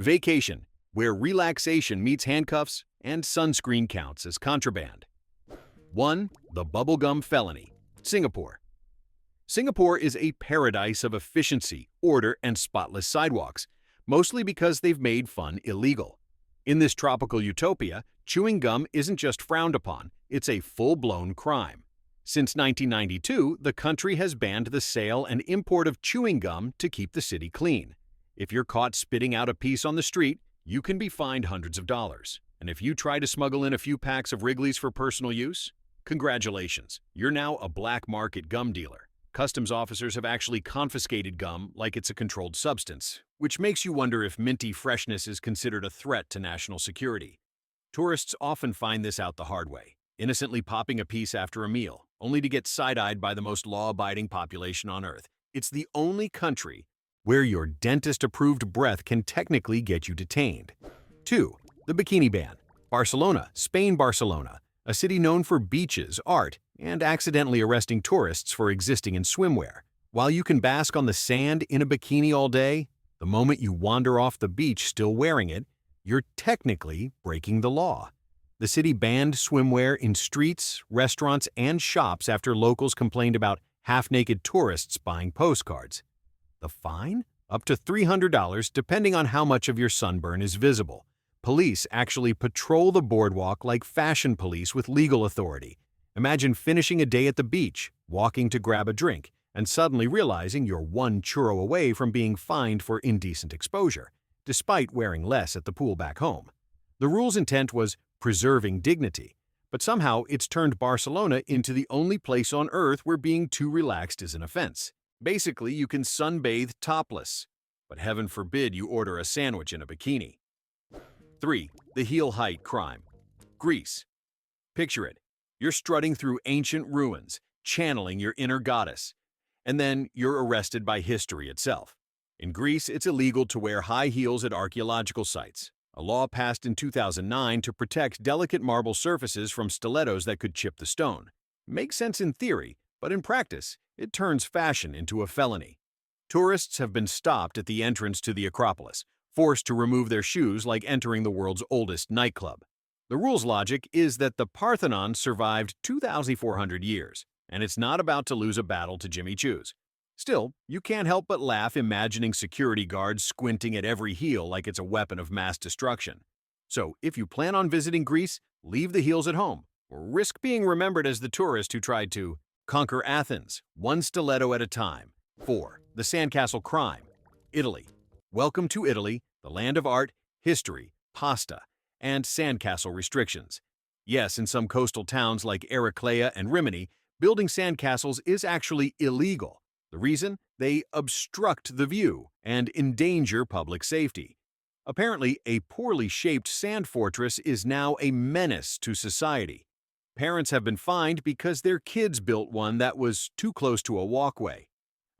Vacation, where relaxation meets handcuffs and sunscreen counts as contraband. 1. The bubblegum felony. Singapore. Singapore is a paradise of efficiency, order, and spotless sidewalks, mostly because they've made fun illegal. In this tropical utopia, chewing gum isn't just frowned upon, it's a full-blown crime. Since 1992, the country has banned the sale and import of chewing gum to keep the city clean. If you're caught spitting out a piece on the street, you can be fined hundreds of dollars. And if you try to smuggle in a few packs of Wrigley's for personal use, congratulations, you're now a black market gum dealer. Customs officers have actually confiscated gum like it's a controlled substance, which makes you wonder if minty freshness is considered a threat to national security. Tourists often find this out the hard way, innocently popping a piece after a meal, only to get side-eyed by the most law-abiding population on Earth. It's the only country where your dentist-approved breath can technically get you detained. 2. The bikini ban. Barcelona, Spain. Barcelona, a city known for beaches, art, and accidentally arresting tourists for existing in swimwear. While you can bask on the sand in a bikini all day, the moment you wander off the beach still wearing it, you're technically breaking the law. The city banned swimwear in streets, restaurants, and shops after locals complained about half-naked tourists buying postcards. The fine? Up to $300 depending on how much of your sunburn is visible. Police actually patrol the boardwalk like fashion police with legal authority. Imagine finishing a day at the beach, walking to grab a drink, and suddenly realizing you're one churro away from being fined for indecent exposure, despite wearing less at the pool back home. The rule's intent was preserving dignity, but somehow it's turned Barcelona into the only place on Earth where being too relaxed is an offense. Basically, you can sunbathe topless, but heaven forbid you order a sandwich in a bikini. 3. The heel height crime. Greece. Picture it. You're strutting through ancient ruins, channeling your inner goddess, and then you're arrested by history itself. In Greece, it's illegal to wear high heels at archaeological sites, a law passed in 2009 to protect delicate marble surfaces from stilettos that could chip the stone. Makes sense in theory, but in practice, it turns fashion into a felony. Tourists have been stopped at the entrance to the Acropolis, forced to remove their shoes like entering the world's oldest nightclub. The rule's logic is that the Parthenon survived 2,400 years, and it's not about to lose a battle to Jimmy Choo's. Still, you can't help but laugh imagining security guards squinting at every heel like it's a weapon of mass destruction. So, if you plan on visiting Greece, leave the heels at home, or risk being remembered as the tourist who tried to conquer Athens, one stiletto at a time. 4. The sandcastle crime. Italy. Welcome to Italy, the land of art, history, pasta, and sandcastle restrictions. Yes, in some coastal towns like Eraclea and Rimini, building sandcastles is actually illegal. The reason? They obstruct the view and endanger public safety. Apparently, a poorly shaped sand fortress is now a menace to society. Parents have been fined because their kids built one that was too close to a walkway.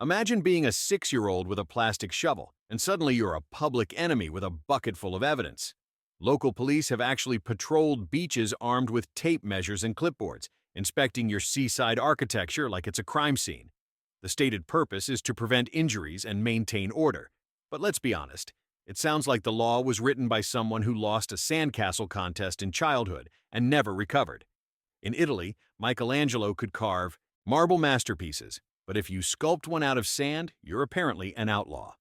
Imagine being a 6-year-old with a plastic shovel, and suddenly you're a public enemy with a bucket full of evidence. Local police have actually patrolled beaches armed with tape measures and clipboards, inspecting your seaside architecture like it's a crime scene. The stated purpose is to prevent injuries and maintain order. But let's be honest, it sounds like the law was written by someone who lost a sandcastle contest in childhood and never recovered. In Italy, Michelangelo could carve marble masterpieces, but if you sculpt one out of sand, you're apparently an outlaw.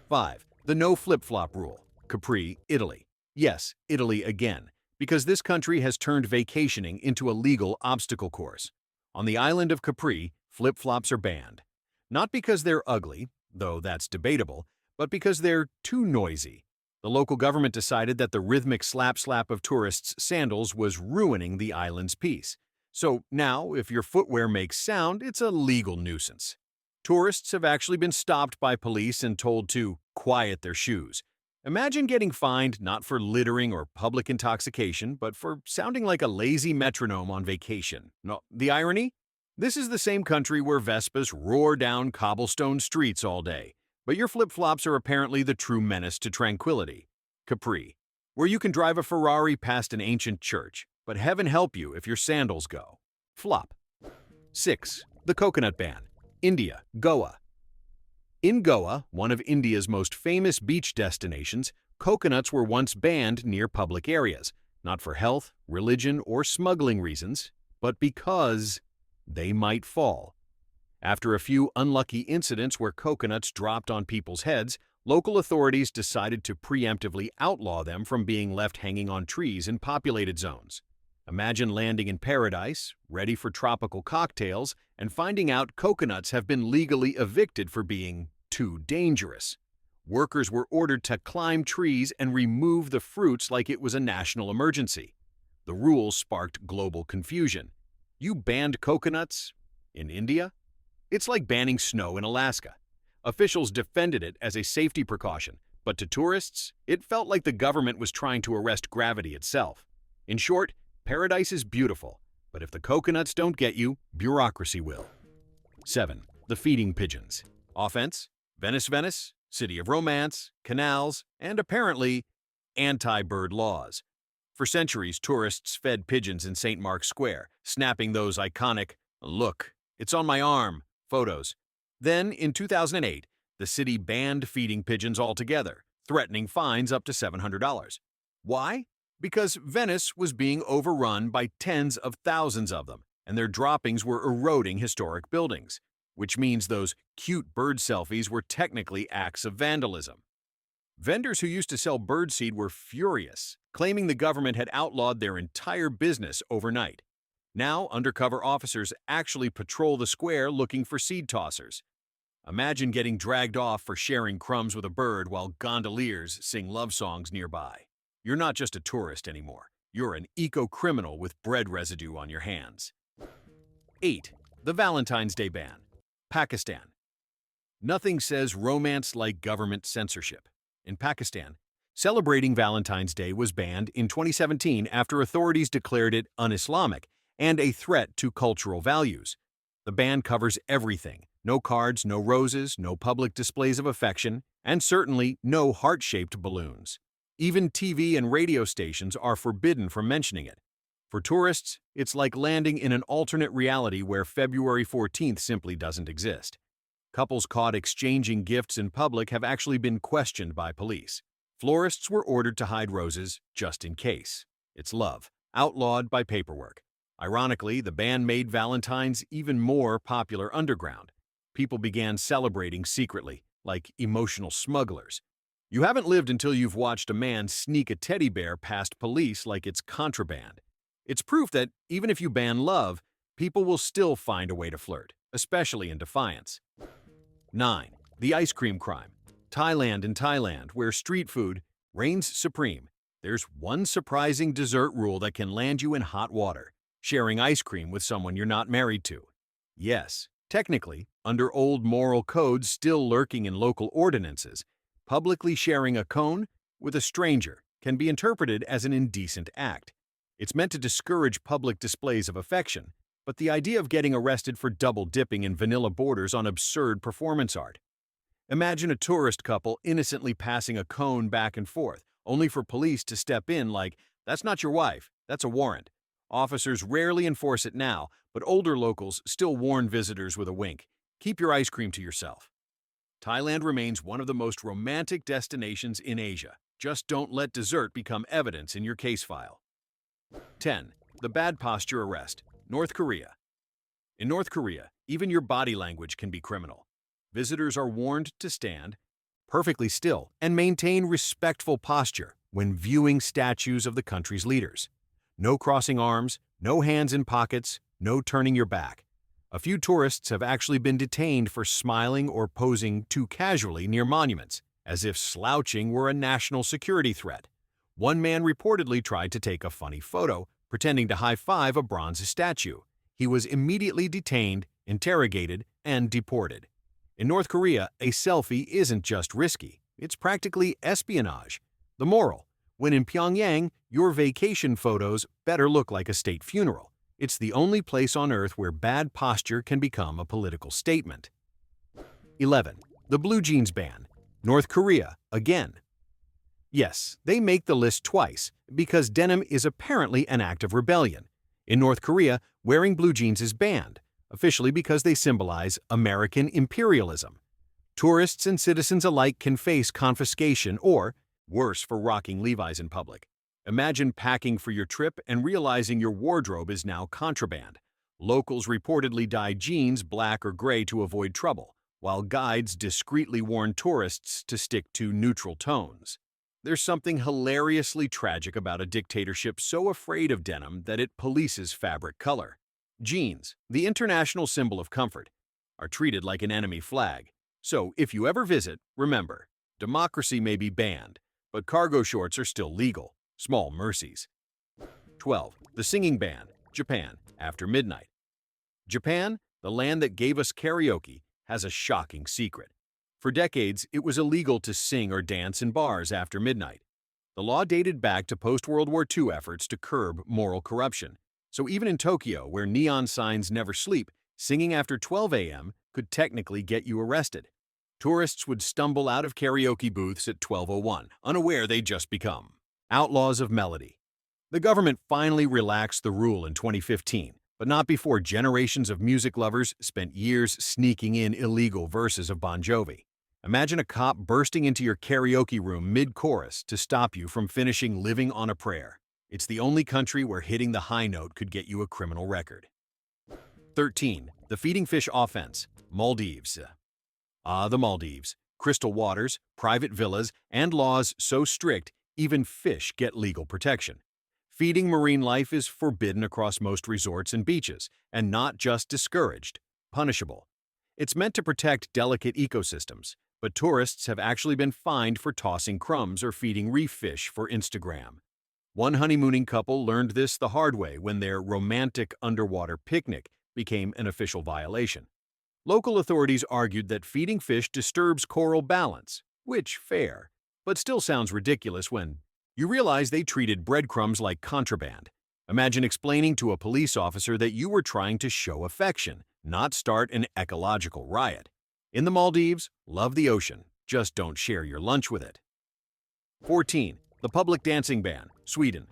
5. The no flip-flop rule. Capri, Italy. Yes, Italy again, because this country has turned vacationing into a legal obstacle course. On the island of Capri, flip-flops are banned. Not because they're ugly, though that's debatable, but because they're too noisy. The local government decided that the rhythmic slap-slap of tourists' sandals was ruining the island's peace. So now, if your footwear makes sound, it's a legal nuisance. Tourists have actually been stopped by police and told to quiet their shoes. Imagine getting fined not for littering or public intoxication, but for sounding like a lazy metronome on vacation. No, the irony? This is the same country where Vespas roar down cobblestone streets all day, but your flip-flops are apparently the true menace to tranquility. Capri, where you can drive a Ferrari past an ancient church, but heaven help you if your sandals go. Flop. 6. The coconut ban. India, Goa. In Goa, one of India's most famous beach destinations, Coconuts were once banned near public areas, not for health, religion, or smuggling reasons, but because they might fall. After a few unlucky incidents where coconuts dropped on people's heads, local authorities decided to preemptively outlaw them from being left hanging on trees in populated zones. Imagine landing in paradise, ready for tropical cocktails, and finding out coconuts have been legally evicted for being too dangerous. Workers were ordered to climb trees and remove the fruits like it was a national emergency. The rules sparked global confusion. You banned coconuts in India? It's like banning snow in Alaska. Officials defended it as a safety precaution, but to tourists, it felt like the government was trying to arrest gravity itself. In short, paradise is beautiful, but if the coconuts don't get you, bureaucracy will. 7. The feeding pigeons. Offense: Venice, Venice, city of romance, canals, and apparently anti-bird laws. For centuries, tourists fed pigeons in St. Mark's Square, snapping those iconic "look, it's on my arm" photos. Then, in 2008, the city banned feeding pigeons altogether, threatening fines up to $700. Why? Because Venice was being overrun by tens of thousands of them, and their droppings were eroding historic buildings, which means those cute bird selfies were technically acts of vandalism. Vendors who used to sell birdseed were furious, claiming the government had outlawed their entire business overnight. Now, undercover officers actually patrol the square looking for seed tossers. Imagine getting dragged off for sharing crumbs with a bird while gondoliers sing love songs nearby. You're not just a tourist anymore. You're an eco-criminal with bread residue on your hands. 8. The Valentine's Day ban. Pakistan. Nothing says romance like government censorship. In Pakistan, celebrating Valentine's Day was banned in 2017 after authorities declared it un-Islamic and a threat to cultural values. The ban covers everything: no cards, no roses, no public displays of affection, and certainly no heart-shaped balloons. Even TV and radio stations are forbidden from mentioning it. For tourists, it's like landing in an alternate reality where February 14th simply doesn't exist. Couples caught exchanging gifts in public have actually been questioned by police. Florists were ordered to hide roses just in case. It's love, outlawed by paperwork. Ironically, the ban made Valentine's even more popular underground. People began celebrating secretly, like emotional smugglers. You haven't lived until you've watched a man sneak a teddy bear past police like it's contraband. It's proof that even if you ban love, people will still find a way to flirt, especially in defiance. 9. The ice cream crime. In Thailand, where street food reigns supreme, there's one surprising dessert rule that can land you in hot water: sharing ice cream with someone you're not married to. Yes, technically, under old moral codes still lurking in local ordinances, publicly sharing a cone with a stranger can be interpreted as an indecent act. It's meant to discourage public displays of affection, but the idea of getting arrested for double-dipping in vanilla borders on absurd performance art. Imagine a tourist couple innocently passing a cone back and forth, only for police to step in like, "That's not your wife, that's a warrant." Officers rarely enforce it now, but older locals still warn visitors with a wink: "Keep your ice cream to yourself." Thailand remains one of the most romantic destinations in Asia. Just don't let dessert become evidence in your case file. 10. The bad posture arrest. North Korea. In North Korea, even your body language can be criminal. Visitors are warned to stand perfectly still and maintain respectful posture when viewing statues of the country's leaders. No crossing arms, no hands in pockets, no turning your back. A few tourists have actually been detained for smiling or posing too casually near monuments, as if slouching were a national security threat. One man reportedly tried to take a funny photo, pretending to high-five a bronze statue. He was immediately detained, interrogated, and deported. In North Korea, a selfie isn't just risky, it's practically espionage. The moral: when in Pyongyang, your vacation photos better look like a state funeral. It's the only place on earth where bad posture can become a political statement. 11. The blue jeans ban. North Korea, again. Yes, they make the list twice, because denim is apparently an act of rebellion. In North Korea, wearing blue jeans is banned, officially because they symbolize American imperialism. Tourists and citizens alike can face confiscation or, Worse for rocking Levi's in public. Imagine packing for your trip and realizing your wardrobe is now contraband. Locals reportedly dyed jeans black or gray to avoid trouble, while guides discreetly warned tourists to stick to neutral tones. There's something hilariously tragic about a dictatorship so afraid of denim that it polices fabric color. Jeans, the international symbol of comfort, are treated like an enemy flag. So if you ever visit, remember, democracy may be banned, but cargo shorts are still legal. Small mercies. 12. The singing ban, Japan, after midnight. Japan, the land that gave us karaoke, has a shocking secret. For decades, it was illegal to sing or dance in bars after midnight. The law dated back to post-World War II efforts to curb moral corruption. So even in Tokyo, where neon signs never sleep, singing after 12 a.m. could technically get you arrested. Tourists would stumble out of karaoke booths at 12:01, unaware they'd just become outlaws of melody. The government finally relaxed the rule in 2015, but not before generations of music lovers spent years sneaking in illegal verses of Bon Jovi. Imagine a cop bursting into your karaoke room mid-chorus to stop you from finishing Living on a Prayer. It's the only country where hitting the high note could get you a criminal record. 13. The feeding fish offense, Maldives. The Maldives. Crystal waters, private villas, and laws so strict even fish get legal protection. Feeding marine life is forbidden across most resorts and beaches, and not just discouraged, punishable. It's meant to protect delicate ecosystems, but tourists have actually been fined for tossing crumbs or feeding reef fish for Instagram. One honeymooning couple learned this the hard way when their romantic underwater picnic became an official violation. Local authorities argued that feeding fish disturbs coral balance, which fair, but still sounds ridiculous when you realize they treated breadcrumbs like contraband. Imagine explaining to a police officer that you were trying to show affection, not start an ecological riot. In the Maldives, love the ocean, just don't share your lunch with it. 14. The public dancing ban, Sweden.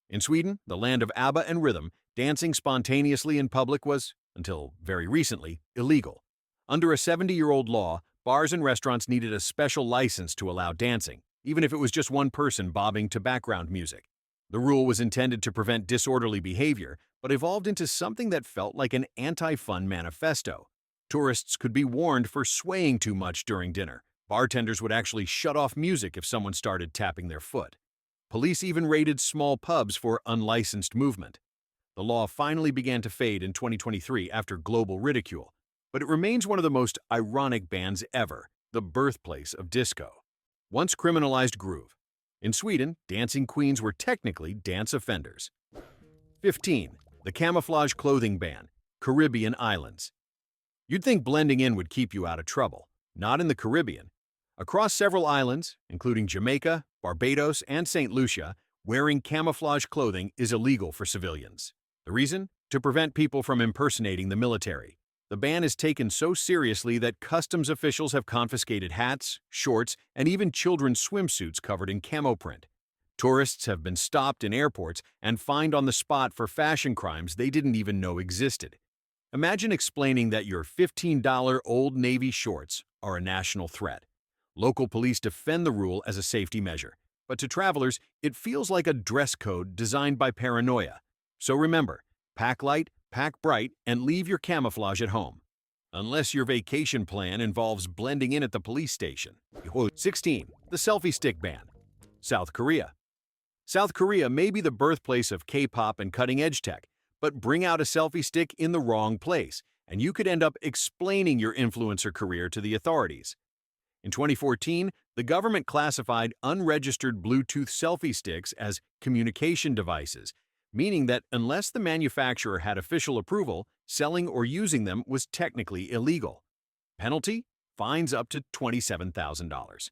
In Sweden, the land of ABBA and rhythm, dancing spontaneously in public was, until very recently, illegal. Under a 70-year-old law, bars and restaurants needed a special license to allow dancing, even if it was just one person bobbing to background music. The rule was intended to prevent disorderly behavior, but evolved into something that felt like an anti-fun manifesto. Tourists could be warned for swaying too much during dinner. Bartenders would actually shut off music if someone started tapping their foot. Police even raided small pubs for unlicensed movement. The law finally began to fade in 2023 after global ridicule, but it remains one of the most ironic bans ever, the birthplace of disco. Once criminalized groove. In Sweden, dancing queens were technically dance offenders. 15. The camouflage clothing ban, Caribbean islands. You'd think blending in would keep you out of trouble. Not in the Caribbean. Across several islands, including Jamaica, Barbados, and St. Lucia, wearing camouflage clothing is illegal for civilians. The reason? To prevent people from impersonating the military. The ban is taken so seriously that customs officials have confiscated hats, shorts, and even children's swimsuits covered in camo print. Tourists have been stopped in airports and fined on the spot for fashion crimes they didn't even know existed. Imagine explaining that your $15 Old Navy shorts are a national threat. Local police defend the rule as a safety measure, but to travelers, it feels like a dress code designed by paranoia. So remember, pack light, pack bright, and leave your camouflage at home. Unless your vacation plan involves blending in at the police station. 16. The selfie-stick ban. South Korea. South Korea may be the birthplace of K-pop and cutting-edge tech, but bring out a selfie stick in the wrong place, and you could end up explaining your influencer career to the authorities. In 2014, the government classified unregistered Bluetooth selfie sticks as communication devices, meaning that unless the manufacturer had official approval, selling or using them was technically illegal. Penalty? Fines up to $27,000.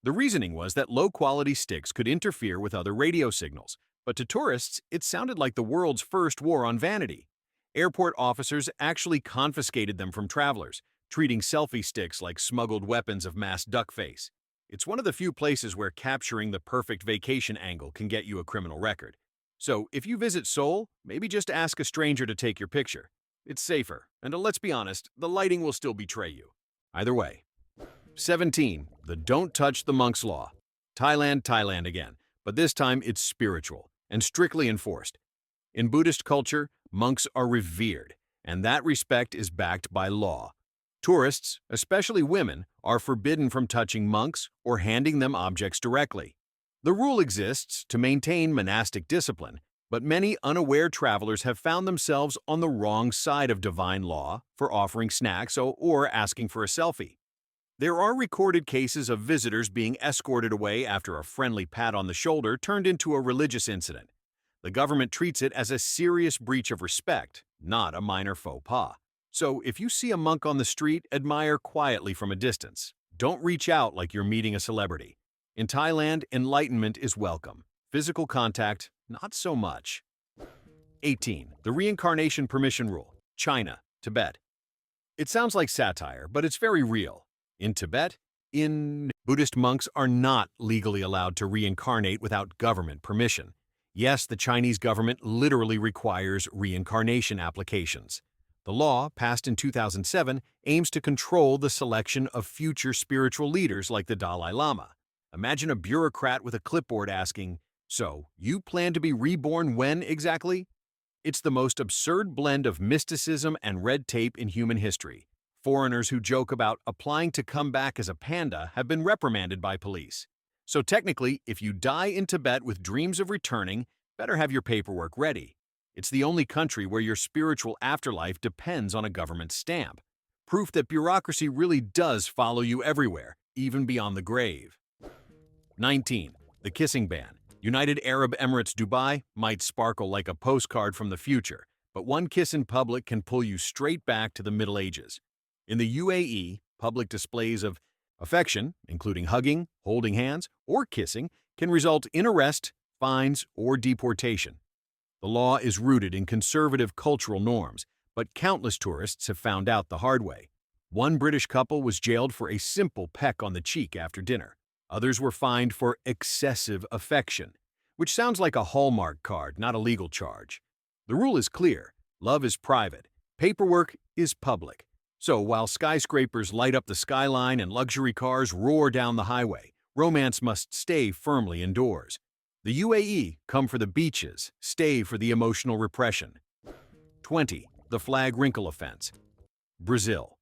The reasoning was that low-quality sticks could interfere with other radio signals, but to tourists, it sounded like the world's first war on vanity. Airport officers actually confiscated them from travelers, treating selfie sticks like smuggled weapons of mass duckface. It's one of the few places where capturing the perfect vacation angle can get you a criminal record. So, if you visit Seoul, maybe just ask a stranger to take your picture. It's safer, and let's be honest, the lighting will still betray you. Either way. 17. The Don't Touch the Monks Law, Thailand again, but this time it's spiritual and strictly enforced. In Buddhist culture, monks are revered, and that respect is backed by law. Tourists, especially women, are forbidden from touching monks or handing them objects directly. The rule exists to maintain monastic discipline, but many unaware travelers have found themselves on the wrong side of divine law for offering snacks or asking for a selfie. There are recorded cases of visitors being escorted away after a friendly pat on the shoulder turned into a religious incident. The government treats it as a serious breach of respect, not a minor faux pas. So if you see a monk on the street, admire quietly from a distance. Don't reach out like you're meeting a celebrity. In Thailand, enlightenment is welcome. Physical contact, not so much. 18. The Reincarnation Permission Rule. China, Tibet. It sounds like satire, but it's very real. In Tibet, Buddhist monks are not legally allowed to reincarnate without government permission. Yes, the Chinese government literally requires reincarnation applications. The law, passed in 2007, aims to control the selection of future spiritual leaders like the Dalai Lama. Imagine a bureaucrat with a clipboard asking, "So, you plan to be reborn when exactly?" It's the most absurd blend of mysticism and red tape in human history. Foreigners who joke about applying to come back as a panda have been reprimanded by police. So technically, if you die in Tibet with dreams of returning, better have your paperwork ready. It's the only country where your spiritual afterlife depends on a government stamp. Proof that bureaucracy really does follow you everywhere, even beyond the grave. 19. The kissing ban. United Arab Emirates Dubai might sparkle like a postcard from the future, but one kiss in public can pull you straight back to the Middle Ages. In the UAE, public displays of affection, including hugging, holding hands, or kissing, can result in arrest, fines, or deportation. The law is rooted in conservative cultural norms, but countless tourists have found out the hard way. One British couple was jailed for a simple peck on the cheek after dinner. Others were fined for excessive affection, which sounds like a Hallmark card, not a legal charge. The rule is clear. Love is private. Paperwork is public. So while skyscrapers light up the skyline and luxury cars roar down the highway, romance must stay firmly indoors. The UAE, come for the beaches, stay for the emotional repression. 20. The flag wrinkle offense. Brazil.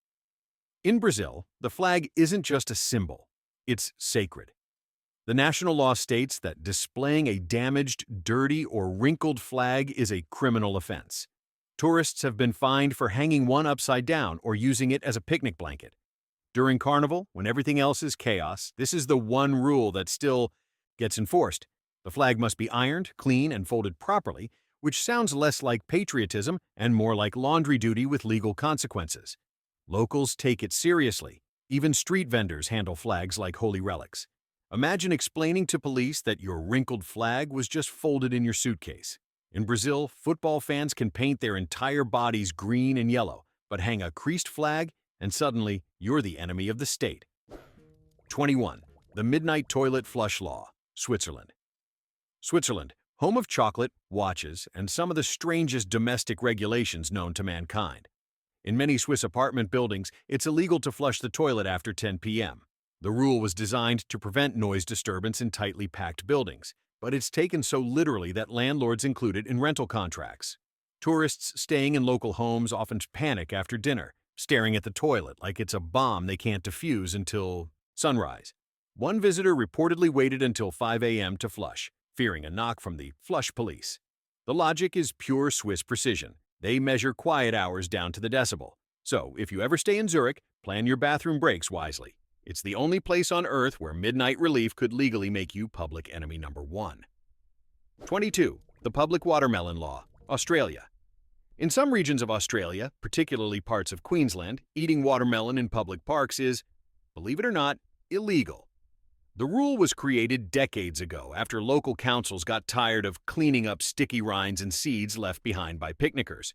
In Brazil, the flag isn't just a symbol, it's sacred. The national law states that displaying a damaged, dirty, or wrinkled flag is a criminal offense. Tourists have been fined for hanging one upside down or using it as a picnic blanket. During Carnival, when everything else is chaos, this is the one rule that still gets enforced. The flag must be ironed, clean, and folded properly, which sounds less like patriotism and more like laundry duty with legal consequences. Locals take it seriously. Even street vendors handle flags like holy relics. Imagine explaining to police that your wrinkled flag was just folded in your suitcase. In Brazil, football fans can paint their entire bodies green and yellow, but hang a creased flag, and suddenly you're the enemy of the state. 21. The Midnight Toilet Flush Law. Switzerland. Switzerland, home of chocolate, watches, and some of the strangest domestic regulations known to mankind. In many Swiss apartment buildings, it's illegal to flush the toilet after 10 p.m. The rule was designed to prevent noise disturbance in tightly packed buildings, but it's taken so literally that landlords include it in rental contracts. Tourists staying in local homes often panic after dinner, staring at the toilet like it's a bomb they can't defuse until sunrise. One visitor reportedly waited until 5 a.m. to flush, fearing a knock from the flush police. The logic is pure Swiss precision. They measure quiet hours down to the decibel. So, if you ever stay in Zurich, plan your bathroom breaks wisely. It's the only place on Earth where midnight relief could legally make you public enemy number 1. 22. The Public Watermelon Law. Australia. In some regions of Australia, particularly parts of Queensland, eating watermelon in public parks is, believe it or not, illegal. The rule was created decades ago after local councils got tired of cleaning up sticky rinds and seeds left behind by picnickers.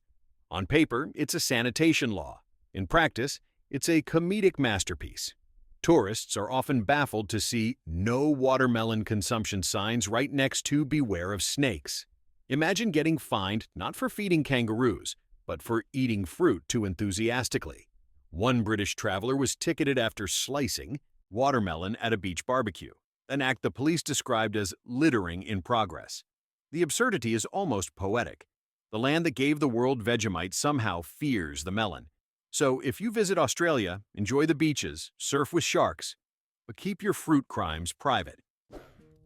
On paper, it's a sanitation law. In practice, it's a comedic masterpiece. Tourists are often baffled to see no watermelon consumption signs right next to beware of snakes. Imagine getting fined not for feeding kangaroos, but for eating fruit too enthusiastically. One British traveler was ticketed after slicing watermelon at a beach barbecue. an act the police described as littering in progress. The absurdity is almost poetic. The land that gave the world Vegemite somehow fears the melon. So if you visit Australia, enjoy the beaches, surf with sharks, but keep your fruit crimes private.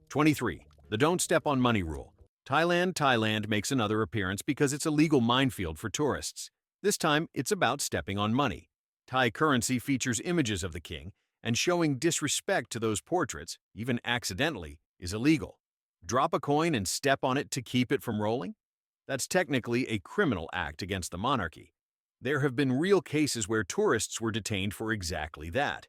23. The don't step on money rule. Thailand makes another appearance because it's a legal minefield for tourists. This time, it's about stepping on money. Thai currency features images of the king, and showing disrespect to those portraits, even accidentally, is illegal. Drop a coin and step on it to keep it from rolling? That's technically a criminal act against the monarchy. There have been real cases where tourists were detained for exactly that.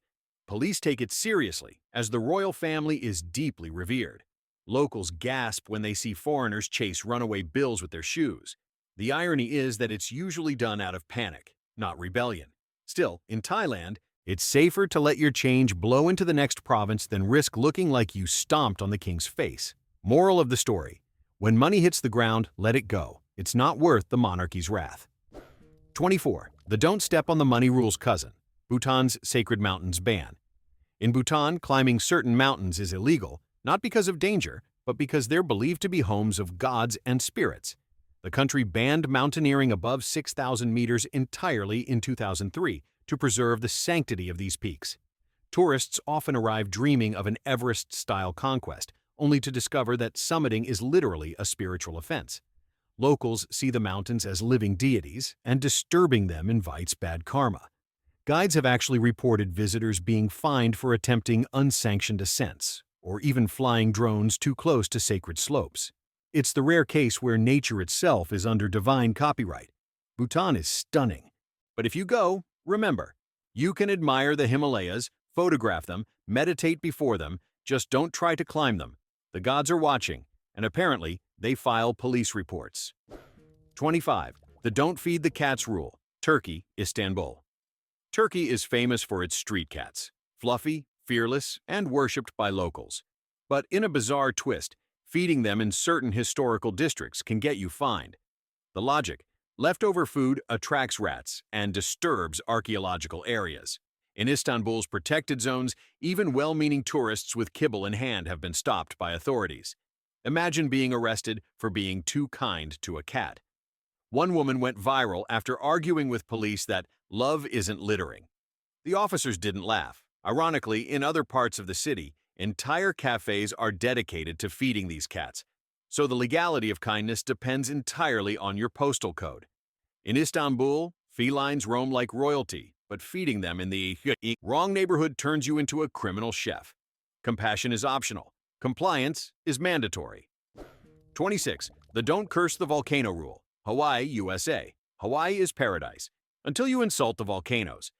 Police take it seriously, as the royal family is deeply revered. Locals gasp when they see foreigners chase runaway bills with their shoes. The irony is that it's usually done out of panic, not rebellion. Still, in Thailand, it's safer to let your change blow into the next province than risk looking like you stomped on the king's face. Moral of the story: when money hits the ground, let it go. It's not worth the monarchy's wrath. 24. The don't step on the money rule's cousin. Bhutan's sacred mountains ban. In Bhutan, climbing certain mountains is illegal, not because of danger, but because they're believed to be homes of gods and spirits. The country banned mountaineering above 6,000 meters entirely in 2003 to preserve the sanctity of these peaks. Tourists often arrive dreaming of an Everest-style conquest, only to discover that summiting is literally a spiritual offense. Locals see the mountains as living deities, and disturbing them invites bad karma. Guides have actually reported visitors being fined for attempting unsanctioned ascents, or even flying drones too close to sacred slopes. It's the rare case where nature itself is under divine copyright. Bhutan is stunning. But if you go, remember, you can admire the Himalayas, photograph them, meditate before them, just don't try to climb them. The gods are watching, and apparently, they file police reports. 25. The don't feed the cats rule. Turkey, Istanbul. Turkey is famous for its street cats, fluffy, fearless, and worshipped by locals. But in a bizarre twist, feeding them in certain historical districts can get you fined. The logic: leftover food attracts rats and disturbs archaeological areas. In Istanbul's protected zones, even well-meaning tourists with kibble in hand have been stopped by authorities. Imagine being arrested for being too kind to a cat. One woman went viral after arguing with police that love isn't littering. The officers didn't laugh. Ironically, in other parts of the city, entire cafes are dedicated to feeding these cats, so the legality of kindness depends entirely on your postal code. In Istanbul, felines roam like royalty, but feeding them in the wrong neighborhood turns you into a criminal chef. Compassion is optional. Compliance is mandatory. 26. The don't curse the volcano rule. Hawaii, USA. Hawaii is paradise, until you insult the volcanoes.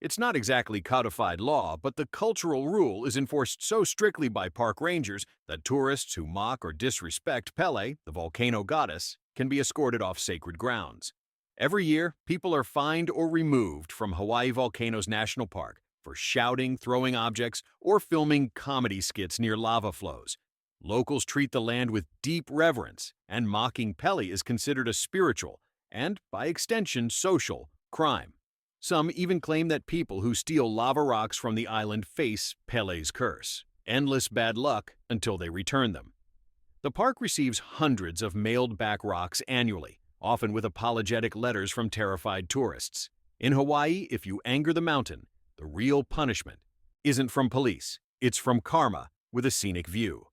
It's not exactly codified law, but the cultural rule is enforced so strictly by park rangers that tourists who mock or disrespect Pele, the volcano goddess, can be escorted off sacred grounds. Every year, people are fined or removed from Hawaii Volcanoes National Park for shouting, throwing objects, or filming comedy skits near lava flows. Locals treat the land with deep reverence, and mocking Pele is considered a spiritual, and, by extension, social, crime. Some even claim that people who steal lava rocks from the island face Pele's curse, endless bad luck until they return them. The park receives hundreds of mailed-back rocks annually, often with apologetic letters from terrified tourists. In Hawaii, if you anger the mountain, the real punishment isn't from police, it's from karma with a scenic view.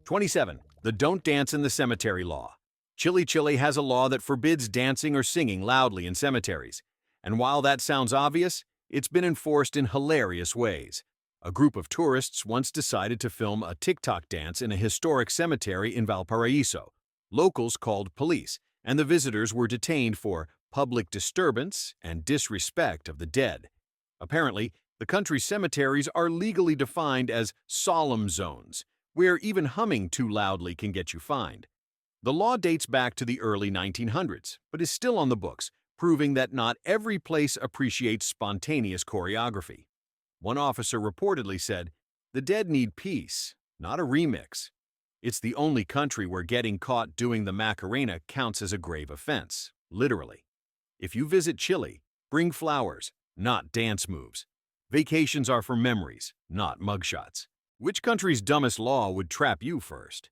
27. The don't dance in the cemetery law. Chile has a law that forbids dancing or singing loudly in cemeteries. And while that sounds obvious, it's been enforced in hilarious ways. A group of tourists once decided to film a TikTok dance in a historic cemetery in Valparaiso. Locals called police, and the visitors were detained for public disturbance and disrespect of the dead. Apparently, the country's cemeteries are legally defined as solemn zones, where even humming too loudly can get you fined. The law dates back to the early 1900s, but is still on the books, proving that not every place appreciates spontaneous choreography. One officer reportedly said, "The dead need peace, not a remix." It's the only country where getting caught doing the Macarena counts as a grave offense, literally. If you visit Chile, bring flowers, not dance moves. Vacations are for memories, not mugshots. Which country's dumbest law would trap you first?